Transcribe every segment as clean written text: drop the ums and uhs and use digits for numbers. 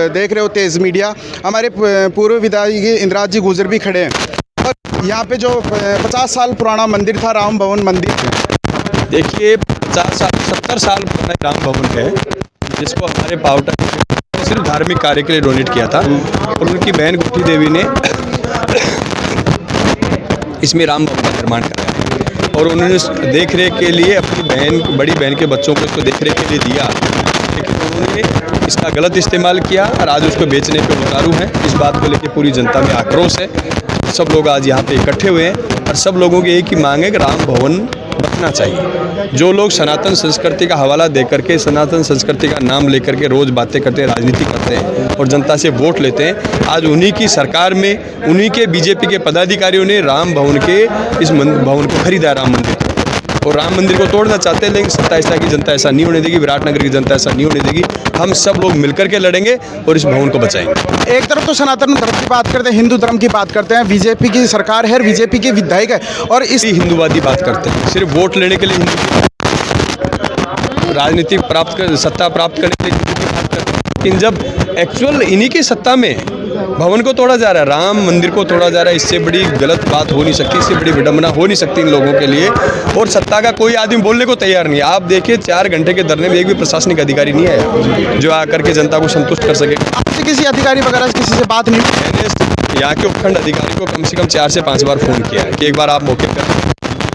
देख रहे हो तेज़ मीडिया, हमारे पूर्व विधायक इंदिराज जी गुजर भी खड़े हैं। और यहाँ पे जो 50 साल पुराना मंदिर था, राम भवन मंदिर, देखिए 50 साल 70 साल पुराना राम भवन है, जिसको हमारे पावटा सिर्फ धार्मिक कार्य के लिए डोनेट किया था। और उनकी बहन गुट्टी देवी ने इसमें राम भवन का निर्माण कराया और उन्होंने देख रेख के लिए अपनी बहन, बड़ी बहन के बच्चों को इसको देख रेख के लिए दिया, लेकिन उन्होंने इसका गलत इस्तेमाल किया और आज उसको बेचने पे उतारू हैं। इस बात को लेकर पूरी जनता में आक्रोश है। सब लोग आज यहाँ पे इकट्ठे हुए हैं और सब लोगों की एक ही मांग है कि राम भवन बचना चाहिए। जो लोग सनातन संस्कृति का हवाला दे करके, सनातन संस्कृति का नाम लेकर के रोज़ बातें करते हैं, राजनीति करते हैं और जनता से वोट लेते हैं, आज उन्हीं की सरकार में उन्हीं के बीजेपी के पदाधिकारियों ने राम भवन के इस भवन को खरीदा, राम मंदिर को, और राम मंदिर को तोड़ना चाहते हैं। लेकिन सत्ता की जनता ऐसा नहीं होने देगी, विराटनगर की जनता ऐसा नहीं होने देगी। हम सब लोग मिलकर के लड़ेंगे और इस भवन को बचाएंगे। एक तरफ तो सनातन धर्म की बात करते हैं, हिंदू धर्म की बात करते हैं, बीजेपी की सरकार है और बीजेपी के विधायक है, और इस हिंदूवादी बात करते हैं, सिर्फ वोट लेने के लिए राजनीति प्राप्त कर, सत्ता प्राप्त करने के लिए हिंदू की बात करते हैं। लेकिन जब एक्चुअल इन्हीं की सत्ता में भवन को तोड़ा जा रहा है, राम मंदिर को तोड़ा जा रहा है, इससे बड़ी गलत बात हो नहीं सकती, इससे बड़ी विडंबना हो नहीं सकती इन लोगों के लिए। और सत्ता का कोई आदमी बोलने को तैयार नहीं है। आप देखिए 4 घंटे के धरने में एक भी प्रशासनिक अधिकारी नहीं आया जो आकर के जनता को संतुष्ट कर सके। आपसे किसी अधिकारी वगैरह से किसी से बात नहीं? मैंने यहाँ के उपखंड अधिकारी को कम से कम 4 से 5 बार फ़ोन किया है कि एक बार आप मौके पर,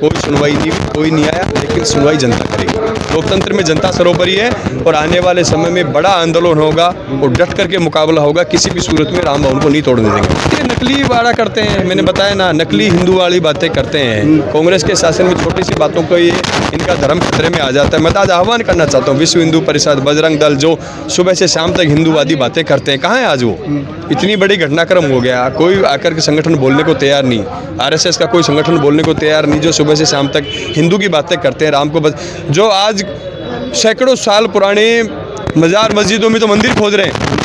कोई सुनवाई नहीं, कोई नहीं आया। लेकिन सुनवाई जनता करेगी। लोकतंत्र में जनता सर्वोपरि है और आने वाले समय में बड़ा आंदोलन होगा और डट करके मुकाबला होगा। किसी भी सूरत में राम भवन को नहीं तोड़ने देंगे। ये नकली वादा करते हैं, मैंने बताया ना, नकली हिंदू वाली बातें करते हैं। कांग्रेस के शासन में छोटी सी बातों को ये इनका धर्म खतरे में आ जाता है। मैं आज आह्वान करना चाहता हूँ, विश्व हिंदू परिषद, बजरंग दल, जो सुबह से शाम तक हिंदूवादी बातें करते हैं, कहाँ है आज वो? इतनी बड़ी घटनाक्रम हो गया, कोई आकर के संगठन बोलने को तैयार नहीं। RSS का कोई संगठन बोलने को तैयार नहीं, जो सुबह से शाम तक हिंदू की बातें करते हैं, राम को जो आज सैकड़ों साल पुराने मजार मस्जिदों में तो मंदिर खोद रहे हैं।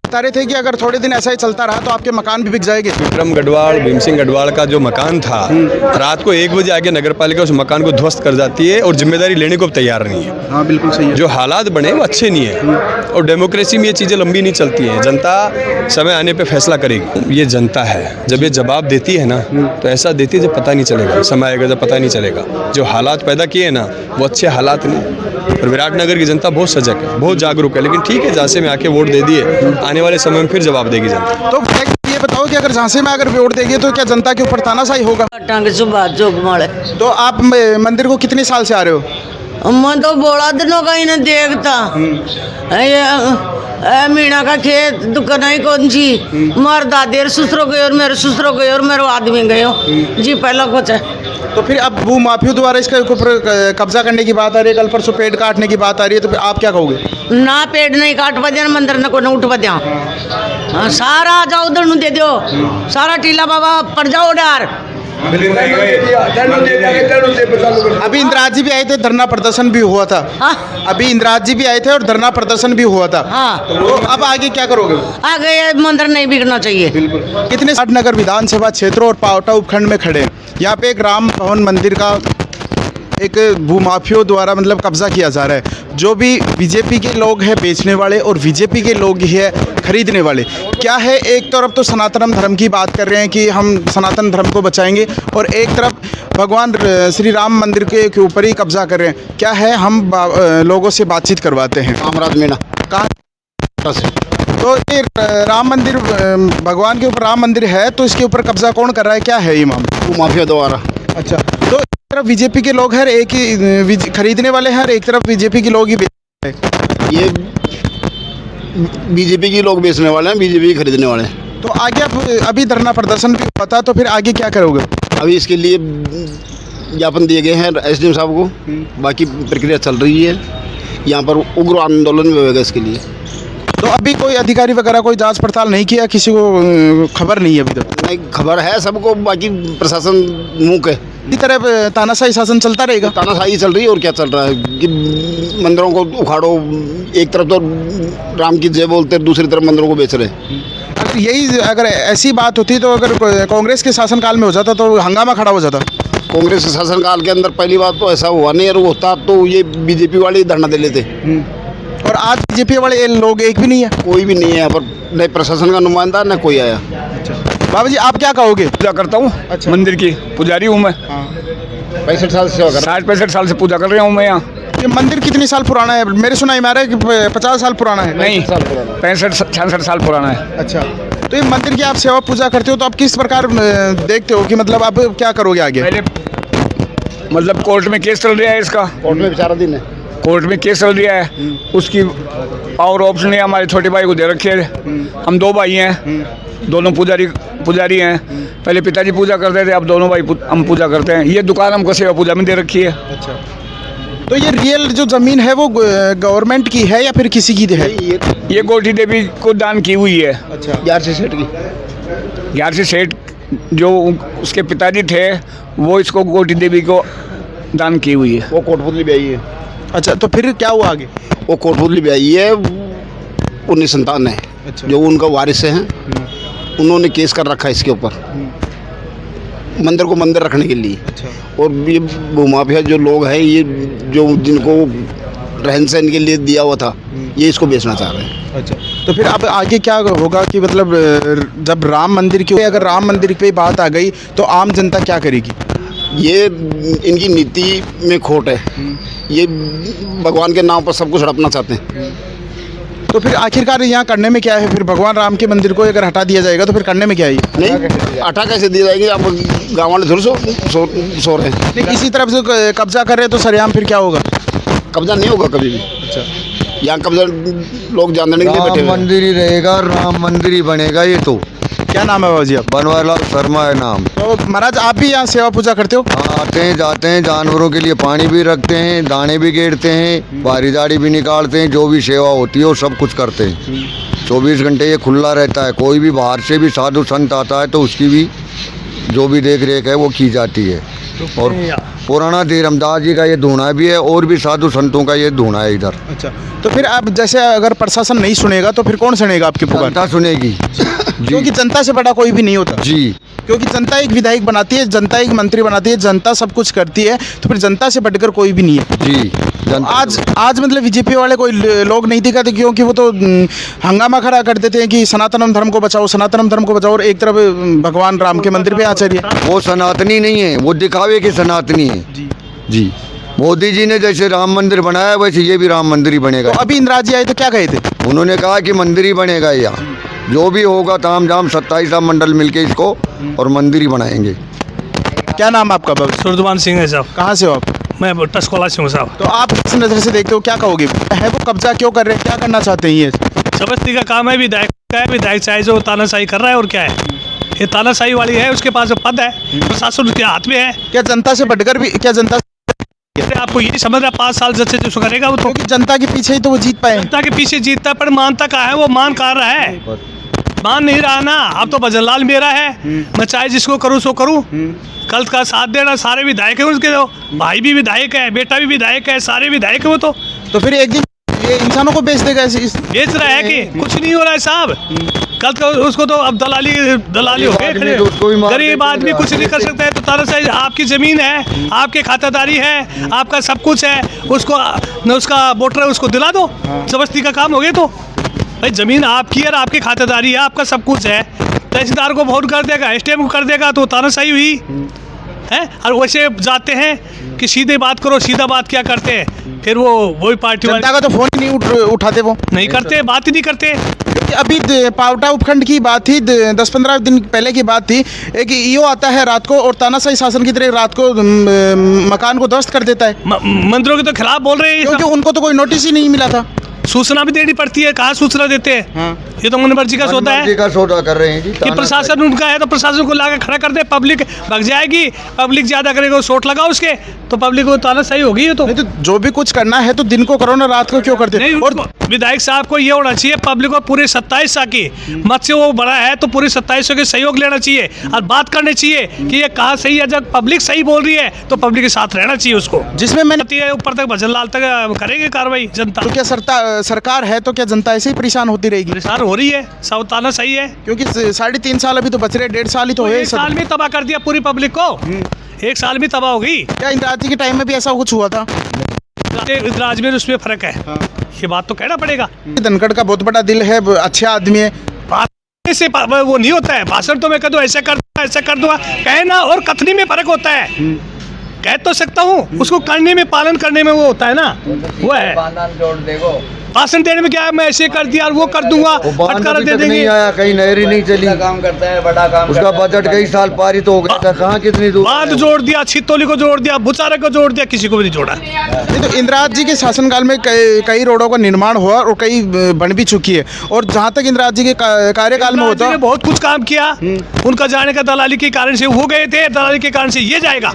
बता रहे थे कि अगर थोड़े दिन ऐसा ही चलता रहा तो आपके मकान भी बिक जाएंगे। विक्रम गढ़वाल, भीम सिंह गढ़वाल का जो मकान था, रात को 1 बजे आके नगर पालिका उस मकान को ध्वस्त कर जाती है और जिम्मेदारी लेने को तैयार नहीं है। हाँ, बिल्कुल सही है। जो हालात बने वो अच्छे नहीं है और डेमोक्रेसी में ये चीज़ें लंबी नहीं चलती हैं। जनता समय आने पे फैसला करेगी। ये जनता है, जब ये जवाब देती है ना, तो ऐसा देती है जब पता नहीं चलेगा, समय आएगा जब पता नहीं चलेगा। जो हालात पैदा किए ना, वो अच्छे हालात नहीं। और विराटनगर की जनता बहुत सजग है, बहुत जागरूक है। लेकिन ठीक है, झांसे में आके वोट दे दिए, आने वाले समय में फिर जवाब देगी जनता। तो ये बताओ कि अगर झांसे में अगर वोट देंगे तो क्या जनता के ऊपर तानाशाही होगा? तो आप मंदिर को कितने साल से आ रहे हो? मैं तो बड़ा दिनों का ही नहीं देखता। मीणा का खेत दुकान ही कौन सी, मार दादी और ससुरों गए और मेरे ससुरों गए और मेरे आदमी गए जी, पहला कुछ है। तो फिर अब भू माफियों द्वारा इसके ऊपर कब्जा करने की बात आ रही है, कल परसों पेड़ काटने की बात आ रही है, तो फिर आप क्या कहोगे? ना पेड़ नहीं काट बजा, मंदिर न को न उठ बजा, सारा आ जाओ उधर दे दो, सारा टीला बाबा पड़ जाओ डार। अभी इंदिराज जी भी आए थे, धरना प्रदर्शन भी हुआ था। हाँ? अभी इंदिराज जी भी आए थे और धरना प्रदर्शन भी हुआ था। हाँ। तो अब आगे क्या करोगे? आगे मंदिर नहीं बिकना चाहिए। बिल्कुल। कितने 60 नगर विधानसभा क्षेत्रों और पावटा उपखंड में खड़े हैं। यहाँ पे एक राम भवन मंदिर का एक भूमाफियों द्वारा मतलब कब्जा किया जा रहा है। जो भी बीजेपी के लोग हैं बेचने वाले और बीजेपी के लोग ही है खरीदने वाले। क्या है, एक तरफ तो सनातन धर्म की बात कर रहे हैं कि हम सनातन धर्म को बचाएंगे, और एक तरफ भगवान श्री राम मंदिर के ऊपर ही कब्जा कर रहे हैं। क्या है, हम लोगों से बातचीत करवाते हैं। कामराज मीणा कहाँ से? तो ये राम मंदिर, भगवान के ऊपर राम मंदिर है, तो इसके ऊपर कब्जा कौन कर रहा है? क्या है ये मामला? माफिया द्वारा। अच्छा, तो एक तरफ बीजेपी के लोग हैं, एक ही खरीदने वाले हैं, एक तरफ बीजेपी के लोग ही बेचने हैं। ये बीजेपी के लोग बेचने वाले हैं, बीजेपी के खरीदने वाले हैं। तो आगे अभी धरना प्रदर्शन भी हुआ था, तो फिर आगे क्या करोगे? अभी इसके लिए ज्ञापन दिए गए हैं SDM साहब को। बाकी प्रक्रिया चल रही है, यहाँ पर उग्र आंदोलन भी होगा इसके लिए। तो अभी कोई अधिकारी वगैरह कोई जांच पड़ताल नहीं किया? किसी को खबर नहीं है अभी तक? नहीं, खबर है सबको, बाकी प्रशासन मूक है। इसी तरह तानाशाही शासन चलता रहेगा? तानाशाही चल रही है। और क्या चल रहा है कि मंदिरों को उखाड़ो, एक तरफ तो राम की जय बोलते, दूसरी तरफ मंदिरों को बेच रहे। अगर ऐसी बात होती तो अगर कांग्रेस के शासनकाल में हो जाता तो हंगामा खड़ा हो जाता। कांग्रेस के शासनकाल के अंदर पहली बात तो ऐसा हुआ नहीं, और होता तो ये बीजेपी वाले ही धरना दे लेते। और आज बीजेपी वाले लोग एक भी नहीं है। कोई भी नहीं है यहाँ पर, न प्रशासन का नुमाइंदा न कोई आया। बाबा जी आप क्या कहोगे? पूजा करता हूँ। अच्छा। मंदिर की पुजारी हूँ मैं। 65 साल से सेवा कर रहा 60-65 साल से पूजा कर रहा हूँ मैं यहाँ। ये मंदिर कितनी साल पुराना है? मेरे सुनाई में आ रहा है कि 50 साल पुराना है। नहीं, 65 65-66 साल पुराना है। अच्छा, तो ये मंदिर की आप सेवा पूजा करते हो तो आप किस प्रकार देखते हो कि मतलब आप क्या करोगे आगे? पहले मतलब कोर्ट में केस चल रहा है इसका, कोर्ट में बेचारा दिन है। कोर्ट में केस चल रहा है उसकी, और ऑप्शन है हमारे छोटे भाई को दे रखे है। हम 2 भाई हैं, दोनों पुजारी हैं। पहले पिताजी पूजा करते थे, अब दोनों भाई हम पूजा करते हैं। ये दुकान हमको सेवा पूजा में दे रखी है। अच्छा, तो ये रियल जो जमीन है वो गवर्नमेंट की है या फिर किसी की है? ये गोटी देवी को दान की हुई है। अच्छा, 11 सेठ की। 11 सेठ जो उसके पिताजी थे वो इसको गोटी देवी को दान की हुई है। वो कोटपुतली भी आई है। अच्छा, तो फिर क्या हुआ आगे? वो कोटपुतली भी आई है, उन्हीं संतान है। अच्छा। जो उनका वारिस हैं, उन्होंने केस कर रखा है इसके ऊपर, मंदिर को मंदिर रखने के लिए। अच्छा। और ये भूमाफिया जो लोग हैं, ये जो जिनको रहन सहन के लिए दिया हुआ था, ये इसको बेचना चाह रहे हैं। अच्छा, तो फिर अब आगे क्या होगा कि मतलब जब राम मंदिर की, अगर राम मंदिर पे बात आ गई तो आम जनता क्या करेगी? ये इनकी नीति में खोट है। ये भगवान के नाम पर सब कुछ हड़पना चाहते हैं। तो फिर आखिरकार यहाँ करने में क्या है? फिर भगवान राम के मंदिर को अगर हटा दिया जाएगा तो फिर करने में क्या है? नहीं, आटा कैसे दी जाएगी? आप गाँव वाले थोड़ी सो रहे हैं। नहीं, इसी तरफ से कब्जा कर रहे हैं तो सरेआम फिर क्या होगा? कब्जा नहीं होगा कभी भी। अच्छा, यहाँ कब्जा लोग जानने के लिए बैठे राम हुए हैं। मंदिर ही रहेगा, राम मंदिर ही बनेगा। ये तो क्या नाम है बाबा जी आप? बनवारीलाल शर्मा है नाम। तो महाराज आप भी यहाँ सेवा पूजा करते हो? हाँ, आते हैं जाते हैं, जानवरों के लिए पानी भी रखते हैं, दाने भी गेरते हैं, बारी दाड़ी भी निकालते हैं, जो भी सेवा होती है वो सब कुछ करते हैं। 24 घंटे ये खुला रहता है। कोई भी बाहर से भी साधु संत आता है तो उसकी भी जो भी देख रेख है वो की जाती है। और पुराना धीरमदास जी का ये धूना भी है, और भी साधु संतों का ये धूना है इधर। अच्छा, तो फिर आप जैसे अगर प्रशासन नहीं सुनेगा तो फिर कौन सुनेगा आपकी पुकार? जनता सुनेगी क्योंकि जनता से बड़ा कोई भी नहीं होता। जी। क्योंकि जनता एक विधायक बनाती है, जनता एक मंत्री बनाती है, जनता सब कुछ करती है, तो फिर जनता से बढ़कर कोई भी नहीं है। जी। आज मतलब बीजेपी वाले कोई लोग नहीं दिखाते, क्योंकि वो तो हंगामा खड़ा कर देते हैं कि सनातन धर्म को बचाओ, सनातन धर्म को बचाओ, और एक तरफ भगवान राम के मंदिर पे आचार्य। वो सनातनी नहीं है, वो दिखावे की सनातनी है। जी। मोदी जी ने जैसे राम मंदिर बनाया वैसे ये भी राम मंदिर ही बनेगा। तो अभी इंदिरा जी आए तो क्या कहे थे? उन्होंने कहा कि मंदिर ही बनेगा यहाँ, जो भी होगा ताम झाम 27 मंडल मिलके इसको और मंदिर ही बनाएंगे। क्या नाम है आपका बाबा? सुरजमान सिंह है साहब। कहाँ से हो आप? मैं टसकोला से हूँ साहब। तो आप किस नज़र से देखते हो, क्या कहोगे? है वो कब्जा क्यों कर रहे हैं, क्या करना चाहते हैं ये? सबस्ती का काम है, विधायक का है। विधायक चाहे जो तानाशाही कर रहा है, और क्या है, ये तानाशाही वाली है। उसके पास जो पद है, प्रशासन उसके हाथ में है। क्या जनता से बढ़कर भी, क्या जनता अरे आपको यही समझ रहा है 5 साल जैसे जो करेगा वो तो क्योंकि जनता के पीछे ही तो वो जीत पाए? जनता के पीछे जीतता है, पर मानता कहाँ है? वो मान कहाँ रहा है? मान नहीं रहा ना। अब तो भजनलाल मेरा है, मैं चाहे जिसको करूँ सो करूँ। कल का साथ देना, सारे विधायक है उसके, तो भाई भी विधायक है, बेटा भी विधायक है, सारे विधायक है वो तो फिर एक दिन ये इंसानों को बेच देगा बेच रहा है कि कुछ नहीं हो रहा है साहब। कल तो उसको तो अब दलाली हो गए खड़े। गरीब आदमी कुछ नहीं कर सकता है। तो तानाशाही, आपकी ज़मीन है, आपके खातादारी है, आपका सब कुछ है, उसको न उसका वोटर है उसको दिला दो। जबरदस्ती का काम हो गया तो भाई ज़मीन आपकी है, आपकी खातादारी है, आपका सब कुछ है। तहसीलदार को वोट कर देगा, स्टेम को कर देगा, तो तानाशाही हुई है। और वैसे जाते हैं कि सीधे बात करो, सीधा बात क्या करते हैं फिर वही पार्टी जनता का तो फोन ही नहीं उठाते, वो नहीं करते, बात ही नहीं करते। अभी पावटा उपखंड की बात थी, 10-15 दिन पहले की बात थी। एक ईओ आता है रात को और तानाशाही शासन की तरह रात को मकान को ध्वस्त कर देता है। मंदिरों के तो खिलाफ बोल रहे हैं, क्योंकि उनको तो कोई नोटिस ही नहीं मिला था। सूचना भी देनी पड़ती है, कहाँ सूचना देते हैं? हाँ। ये तो मनमर्जी का सौदा है का सौदा कर रहे हैं जी। कि प्रशासन उनका है तो प्रशासन को लाकर खड़ा कर दे, पब्लिक भग जाएगी। पब्लिक ज्यादा करेगा, शोट लगाओ उसके, तो पब्लिक को तानाशाही होगी। ये तो नहीं, तो जो भी कुछ करना है तो दिन को करो ना, रात को क्यों करते? नहीं, और विधायक साहब को ये होना चाहिए, पब्लिक को पूरे 27 की मत से वो बड़ा है तो पूरे 27 के सहयोग लेना चाहिए और बात करनी चाहिए कि ये कहाँ सही है। जब पब्लिक सही बोल रही है तो पब्लिक के साथ रहना चाहिए उसको। जिसमें मैंने ऊपर तक भजनलाल तक करेंगे कार्रवाई जनता। तो क्या सरकार है तो क्या जनता ऐसे ही परेशान होती रहेगी? परेशान हो रही है, सब तानाशाही है। क्योंकि 3.5 साल अभी तो बच रहे, 1.5 साल ही तो है। एक साल में तबाह कर दिया पूरी पब्लिक को, एक साल में तबाह हो गई। क्या इंदिरा जी के टाइम में भी ऐसा कुछ हुआ था? राज में उसमें फर्क है, ये बात तो कहना पड़ेगा। धनखड़ का बहुत बड़ा दिल है, अच्छा आदमी है। भाषण से वो नहीं होता है, भाषण तो मैं कह दूँ ऐसा कर दूंगा, कहना और कथनी में फर्क होता है। कह तो सकता हूँ, उसको करने में, पालन करने में वो होता है ना, वो है। भाषण देने में क्या है, मैं ऐसे कर दिया और वो कर दूंगा, फटकारा दे देंगे। नहीं आया, कहीं नहर ही नहीं चली, काम करता है, बड़ा काम उसका बजट कई साल पारित हो गया था, कहाँ कितनी दूर बांध जोड़ दिया, छितौली को जोड़ दिया, बुचारे को जोड़ दिया, किसी को भी नहीं जोड़ा। नहीं तो इंदिरा जी के शासनकाल में कई रोडों का निर्माण हुआ और कई बन भी चुकी है। और जहाँ तक इंदिरा जी के कार्यकाल में होता, बहुत कुछ काम किया, उनका जाने का दलाली के कारण से वो गए थे, दलाली के कारण से ये जाएगा।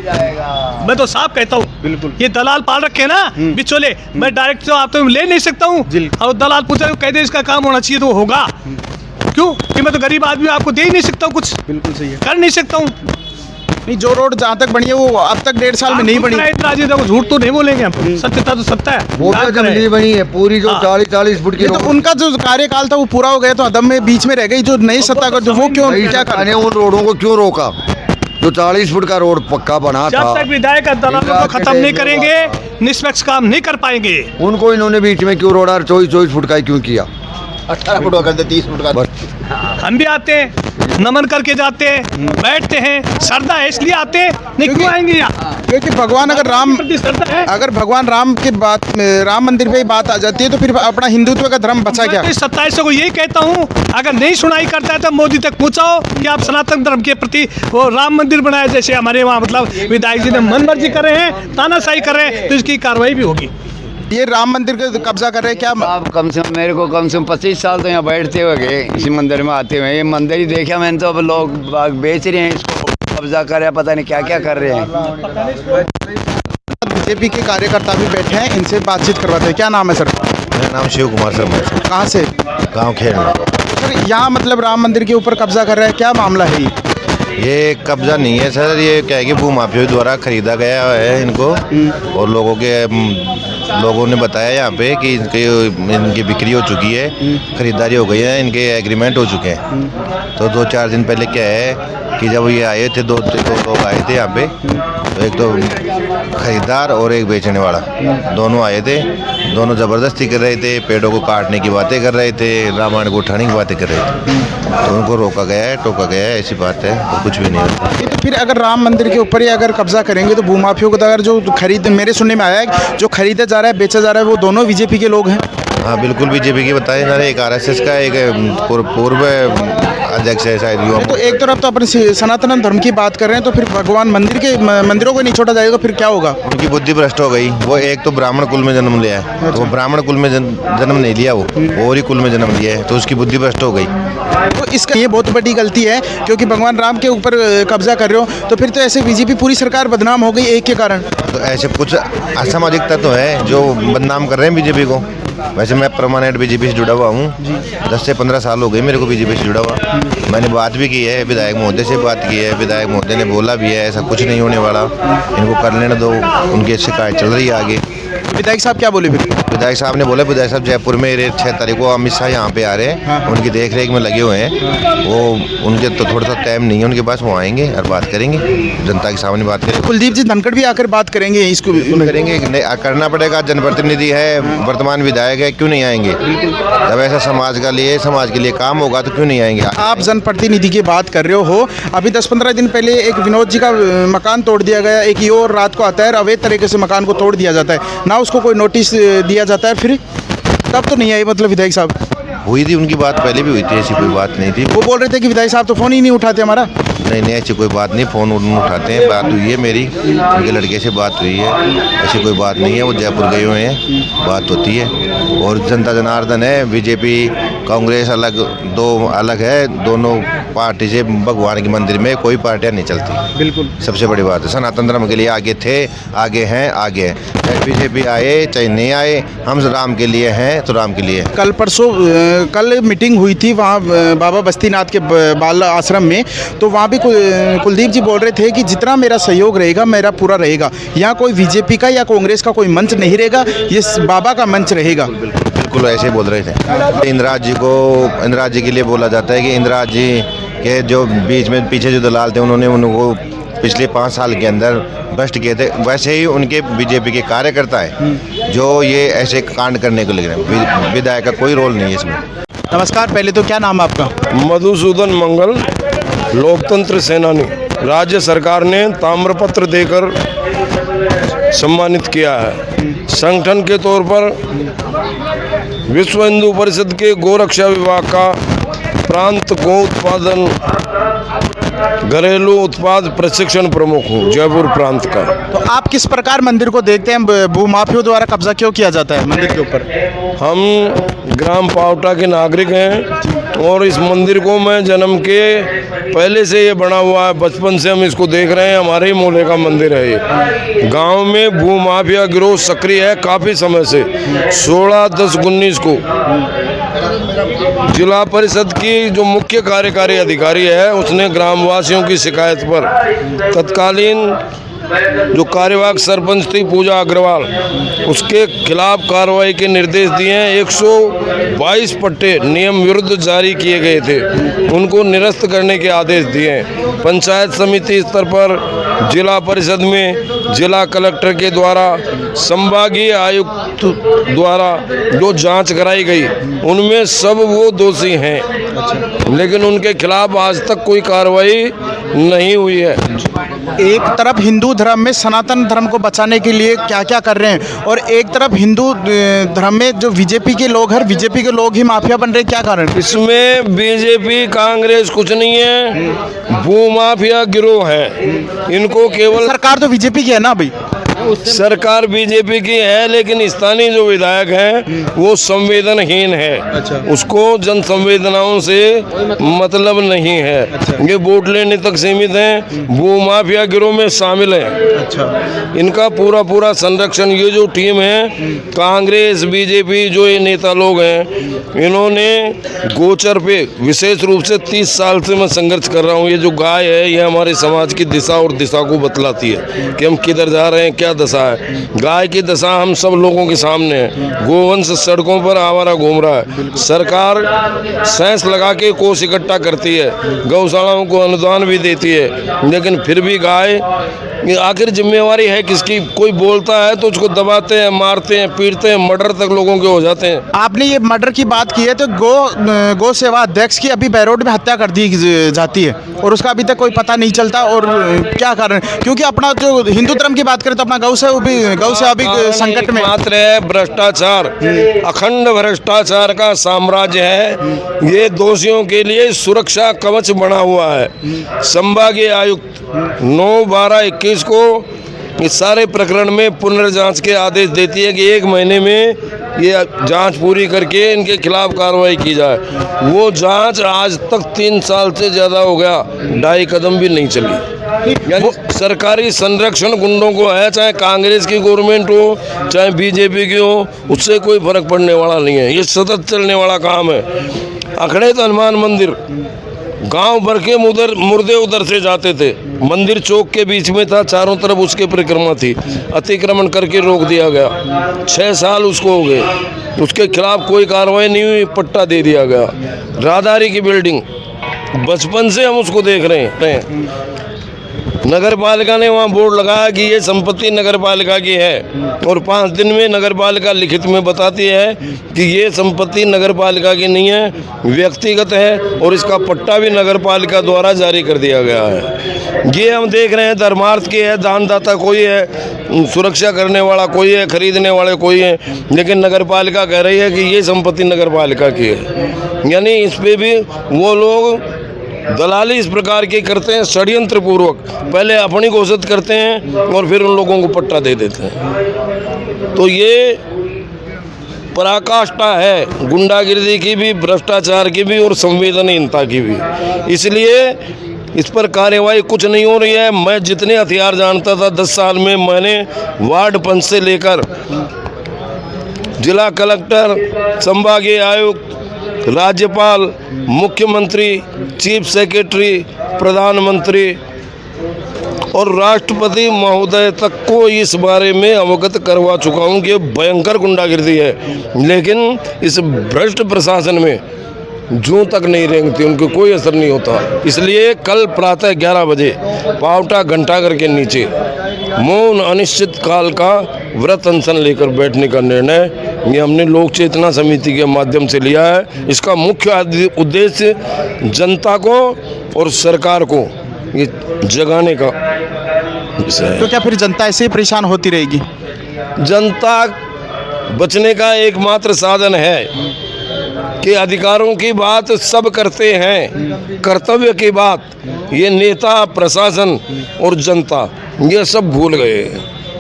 मैं तो साफ कहता हूँ, बिल्कुल ये दलाल पाल रखे ना बिचौले, मैं डायरेक्ट तो आप तो ले नहीं सकता हूँ, और दलाल पूछा कह दे इसका काम होना चाहिए तो होगा। क्यों कि मैं तो गरीब आदमी आपको दे ही नहीं सकता हूँ कुछ, बिल्कुल सही है, कर नहीं सकता हूँ। नहीं जो रोड जहाँ तक बनी है वो अब तक 1.5 साल में नहीं बनी। देखो झूठ तो नहीं बोलेंगे हम, सत्यता तो सत्य है। वो जल्दी बनी है पूरी, जो 40-40 फुट की। तो उनका जो कार्यकाल था वो पूरा हो गया तो अदम में बीच में रह गई, जो नई सत्ता का जो वो क्यों क्या करने उन रोडों को क्यों रोका जो 40 फुट का रोड पक्का बना था। जब तक विधायक दलालों को खत्म नहीं करेंगे, निष्पक्ष काम नहीं कर पाएंगे। उनको इन्होंने बीच में क्यों रोड़ा 24 फुट का ही क्यों किया? 18 फुट का कर दे, 30 फुट का। हम भी आते हैं, नमन करके जाते हैं, बैठते हैं, श्रद्धा है इसलिए आते हैं, नहीं क्यों आएंगे यहाँ? क्योंकि भगवान अगर भगवान राम के बात, राम मंदिर पे ही बात आ जाती है तो फिर अपना हिंदुत्व का धर्म बचा क्या? 27 को यही कहता हूँ, अगर नहीं सुनाई करता है तो मोदी तक पहुँचाओ कि आप सनातन धर्म के प्रति वो राम मंदिर बनाया, जैसे हमारे वहाँ मतलब विधायक जी ने मन मर्जी कर रहे हैं, तानाशाही कर रहे हैं, तो इसकी कार्रवाई भी होगी। ये राम मंदिर का कब्जा कर रहे हैं क्या? आप कम से कम मेरे को कम से कम 25 साल तो यहाँ बैठते हुए गए, इसी मंदिर में आते हुए। ये मंदिर ही देखा मैंने, तो अब लोग बाग बेच रहे हैं इसको, कब्जा कर रहे हैं, पता नहीं क्या क्या कर रहे हैं। बीजेपी के कार्यकर्ता भी बैठे हैं, इनसे बातचीत करवाते हैं। क्या नाम है सर? मेरा नाम शिव कुमार शर्मा है। कहाँ से? गाँव खेड़ना। सर यहाँ मतलब राम मंदिर के ऊपर कब्जा कर रहे हैं, क्या मामला है ये कब्जा नहीं है सर, ये क्या है कि भूमाफियों द्वारा खरीदा गया है इनको, और लोगों ने बताया यहाँ पे कि इनकी बिक्री हो चुकी है, खरीदारी हो गई है, इनके एग्रीमेंट हो चुके हैं। तो 2-4 दिन पहले क्या है कि जब ये आए थे, दो लोग आए थे यहाँ पे, तो एक तो खरीदार और एक बेचने वाला, दोनों आए थे। दोनों ज़बरदस्ती कर रहे थे, पेड़ों को काटने की बातें कर रहे थे, रामायण को उठाने की बातें कर रहे थे। तो उनको रोका गया है, टोका गया है, ऐसी बात है, और कुछ भी नहीं होता। तो फिर अगर राम मंदिर के ऊपर ही अगर कब्जा करेंगे तो भूमाफियों को तो अगर जो खरीद, मेरे सुनने में आया है जो खरीदा जा रहा है, बेचा जा रहा है, वो दोनों बीजेपी के लोग हैं। हाँ बिल्कुल बीजेपी की बताए जा रहे, एक RSS का, एक पूर्व अध्यक्ष है शायद युवा। तो एक तरफ तो अपने सनातन धर्म की बात कर रहे हैं, तो फिर भगवान मंदिरों को नहीं छोड़ा जाएगा, फिर क्या होगा? उनकी बुद्धि भ्रष्ट हो गई। वो एक तो ब्राह्मण कुल में जन्म लिया है, तो वो ब्राह्मण कुल में जन्म नहीं लिया, वो और ही कुल में जन्म लिया है, तो उसकी बुद्धि भ्रष्ट हो गई। तो इसका ये बहुत बड़ी गलती है, क्योंकि भगवान राम के ऊपर कब्जा कर रहे हो, तो फिर तो ऐसे बीजेपी पूरी सरकार बदनाम हो गई एक के कारण। तो ऐसे कुछ असामाजिक तत्व है जो बदनाम कर रहे हैं बीजेपी को। वैसे मैं परमानेंट बीजेपी से जुड़ा हुआ हूँ, 10 से 15 साल हो गए मेरे को बीजेपी से जुड़ा हुआ। मैंने बात भी की है, विधायक महोदय से बात की है, विधायक महोदय ने बोला भी है ऐसा कुछ नहीं होने वाला, इनको कर लेने दो, उनकी शिकायत चल रही है आगे। विधायक साहब क्या बोले फिर? विधायक साहब ने बोला, विधायक साहब जयपुर में 6 तारीख को अमित शाह यहाँ पे आ रहे हैं, उनकी देख रेख में लगे हुए हैं, वो उनके तो थोड़ा सा टाइम नहीं है उनके पास, वो आएंगे और बात करेंगे, जनता के सामने बात करेंगे। कुलदीप जी धनखड़ भी आकर बात करेंगे, इसको करेंगे, करना पड़ेगा। जनप्रतिनिधि है, वर्तमान विधायक है, क्यों नहीं आएंगे? जब ऐसा समाज के लिए काम होगा तो क्यों नहीं आएंगे? आप जनप्रतिनिधि की बात कर रहे हो, अभी 10-15 दिन पहले एक विनोद जी का मकान तोड़ दिया गया, एक ये और रात को आता है, अवैध तरीके से मकान को तोड़ दिया जाता है, ना उसको कोई नोटिस दिया जाता है, फिर तब तो नहीं आई मतलब विधायक साहब? हुई थी उनकी बात, पहले भी हुई थी, ऐसी कोई बात नहीं थी। वो बोल रहे थे कि विधायक साहब तो फ़ोन ही नहीं उठाते हमारा। नहीं ऐसी कोई बात नहीं, फ़ोन उठाते हैं, बात हुई है मेरी, उनके लड़के से बात हुई है, ऐसी कोई बात नहीं है, वो जयपुर गए हुए हैं, बात होती है। और जनता जनार्दन है, बीजेपी कांग्रेस अलग, दो अलग है, दोनों पार्टी से भगवान के मंदिर में कोई पार्टियाँ नहीं चलती। बिल्कुल सबसे बड़ी बात है, सनातन धर्म के लिए आगे थे, आगे हैं, आगे हैं, चाहे बीजेपी आए चाहे नहीं आए, हम राम के लिए हैं तो राम के लिए। कल मीटिंग हुई थी वहाँ बाबा बस्तीनाथ के बाल आश्रम में, तो वहाँ भी कुलदीप जी बोल रहे थे कि जितना मेरा सहयोग रहेगा मेरा पूरा रहेगा, यहाँ कोई बीजेपी का या कांग्रेस का कोई मंच नहीं रहेगा, ये बाबा का मंच रहेगा। बिल्कुल ऐसे ही बोल रहे थे। इंदिरा जी के लिए बोला जाता है कि इंदिरा जी के जो बीच में पीछे जो दलाल थे, उन्होंने उनको पिछले 5 साल के अंदर भ्रष्ट किए थे, वैसे ही उनके बीजेपी के कार्यकर्ता हैं जो ये ऐसे कांड करने को लग रहे हैं। विधायक का कोई रोल नहीं है इसमें। नमस्कार, पहले तो क्या नाम है आपका? मधुसूदन मंगल, लोकतंत्र सेनानी। राज्य सरकार ने ताम्रपत्र देकर सम्मानित किया है। संगठन के तौर पर विश्व हिंदू परिषद के गोरक्षा विभाग का प्रांत गो उत्पादन घरेलू उत्पाद प्रशिक्षण प्रमुख हूँ, जयपुर प्रांत का। तो आप किस प्रकार मंदिर को देखते हैं? भूमाफियों द्वारा कब्जा क्यों किया जाता है मंदिर के ऊपर? हम ग्राम पावटा के नागरिक हैं और इस मंदिर को मैं जन्म के पहले से ये बना हुआ है, बचपन से हम इसको देख रहे हैं। हमारे ही मोहल्ले का मंदिर है ये। गांव में भूमाफिया गिरोह सक्रिय है काफ़ी समय से। 16/10/19 को जिला परिषद की जो मुख्य कार्यकारी अधिकारी है उसने ग्रामवासियों की शिकायत पर तत्कालीन जो कार्यवाहक सरपंच थी पूजा अग्रवाल, उसके खिलाफ कार्रवाई के निर्देश दिए हैं। 122 पट्टे नियम विरुद्ध जारी किए गए थे, उनको निरस्त करने के आदेश दिए हैं। पंचायत समिति स्तर पर जिला परिषद में जिला कलेक्टर के द्वारा संभागीय आयुक्त द्वारा जो जांच कराई गई उनमें सब वो दोषी हैं, लेकिन उनके खिलाफ आज तक कोई कार्रवाई नहीं हुई है। एक तरफ हिंदू धर्म में सनातन धर्म को बचाने के लिए क्या क्या कर रहे हैं और एक तरफ हिंदू धर्म में जो बीजेपी के लोग हैं, बीजेपी के लोग ही माफिया बन रहे हैं, क्या कारण? इसमें बीजेपी कांग्रेस कुछ नहीं है, भूमाफिया गिरोह है। इनको केवल सरकार तो बीजेपी की है ना भाई? सरकार बीजेपी की है, लेकिन स्थानीय जो विधायक हैं वो संवेदनहीन है। अच्छा। उसको जन संवेदनाओं से मतलब नहीं है। अच्छा। ये वोट लेने तक सीमित हैं, भूमाफिया गिरोह में शामिल हैं। अच्छा। इनका पूरा पूरा संरक्षण, ये जो टीम है कांग्रेस बीजेपी जो ये नेता लोग हैं, इन्होंने गोचर पे विशेष रूप से 30 साल से मैं संघर्ष कर रहा हूँ। ये जो गाय है ये हमारे समाज की दिशा और दिशा को बतलाती है कि हम किधर जा रहे हैं, क्या दशा है। गाय की दशा हम सब लोगों के सामने है। गोवंश सड़कों पर आवारा घूम रहा है। सरकार सेंस लगा के कोष इकट्ठा करती है, गौशालाओं को अनुदान भी देती है, लेकिन फिर भी गाय, आखिर जिम्मेवारी है किसकी? कोई बोलता है तो उसको दबाते हैं, मारते हैं, पीटते हैं, मर्डर तक लोगों के हो जाते हैं। आपने ये मर्डर की बात की है तो गौ सेवा अध्यक्ष की अभी बैरोड में हत्या कर दी जाती है और उसका अभी तक कोई पता नहीं चलता। और क्या कारण? क्योंकि अपना जो हिंदू धर्म की बात करें तो अपना गौ सेवा भी संकट में। मात्र है भ्रष्टाचार, अखंड भ्रष्टाचार का साम्राज्य है। ये दोषियों के लिए सुरक्षा कवच बना हुआ है। संभागीय आयुक्त 9/12/21 को इस सारे प्रकरण में पुनर्जांच के आदेश देती है कि 1 महीने में ये जांच पूरी करके इनके खिलाफ कार्रवाई की जाए। वो जांच आज तक 3 साल से ज़्यादा हो गया, 2.5 कदम भी नहीं चली। यानी सरकारी संरक्षण गुंडों को है, चाहे कांग्रेस की गवर्नमेंट हो चाहे बीजेपी की हो, उससे कोई फर्क पड़ने वाला नहीं है। ये सतत चलने वाला काम है। अखड़े तो हनुमान मंदिर गांव भर के मुर्दे उधर से जाते थे। मंदिर चौक के बीच में था, चारों तरफ उसके परिक्रमा थी, अतिक्रमण करके रोक दिया गया। 6 साल उसको हो गए, उसके खिलाफ कोई कार्रवाई नहीं हुई, पट्टा दे दिया गया। राहदारी की बिल्डिंग, बचपन से हम उसको देख रहे हैं। नगर पालिका ने वहाँ बोर्ड लगाया कि ये संपत्ति नगर पालिका की है और 5 दिन में नगर पालिका लिखित में बताती है कि ये संपत्ति नगर पालिका की नहीं है, व्यक्तिगत है और इसका पट्टा भी नगर पालिका द्वारा जारी कर दिया गया है। ये हम देख रहे हैं धर्मार्थ की है, दानदाता कोई है, सुरक्षा करने वाला कोई है, खरीदने वाले कोई है, लेकिन नगर पालिका कह रही है कि ये संपत्ति नगर पालिका की है। यानी इस पर भी वो लोग दलाली इस प्रकार की करते हैं, षड्यंत्र पूर्वक पहले अपनी घोषित करते हैं और फिर उन लोगों को पट्टा दे देते हैं। तो ये पराकाष्ठा है गुंडागिर्दी की भी, भ्रष्टाचार की भी और संवेदनहीनता की भी। इसलिए इस पर कार्यवाही कुछ नहीं हो रही है। मैं जितने हथियार जानता था 10 साल में, मैंने वार्ड पंच से लेकर जिला कलेक्टर, संभागीय आयुक्त, राज्यपाल, मुख्यमंत्री, चीफ सेक्रेटरी, प्रधानमंत्री और राष्ट्रपति महोदय तक को इस बारे में अवगत करवा चुका हूं कि भयंकर गुंडागिर्दी है। लेकिन इस भ्रष्ट प्रशासन में जूं तक नहीं रेंगती, उनको कोई असर नहीं होता। इसलिए कल प्रातः 11 बजे पावटा घंटाघर के नीचे मौन अनिश्चित काल का व्रत अनशन लेकर बैठने का निर्णय ये हमने लोक चेतना समिति के माध्यम से लिया है। इसका मुख्य उद्देश्य जनता को और सरकार को ये जगाने का विषय है। तो क्या फिर जनता ऐसे ही परेशान होती रहेगी? जनता बचने का एकमात्र साधन है कि अधिकारों की बात सब करते हैं, कर्तव्य की बात ये नेता, प्रशासन और जनता ये सब भूल गए।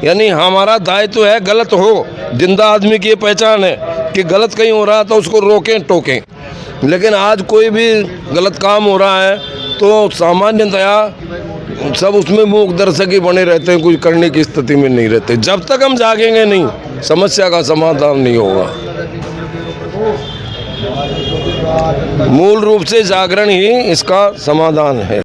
यानी हमारा दायित्व है गलत हो, जिंदा आदमी की ये पहचान है कि गलत कहीं हो रहा तो उसको रोकें टोकें। लेकिन आज कोई भी गलत काम हो रहा है तो सामान्यतया सब उसमें मूक दर्शक ही बने रहते हैं, कुछ करने की स्थिति में नहीं रहते। जब तक हम जागेंगे नहीं, समस्या का समाधान नहीं होगा। मूल रूप से जागरण ही इसका समाधान है।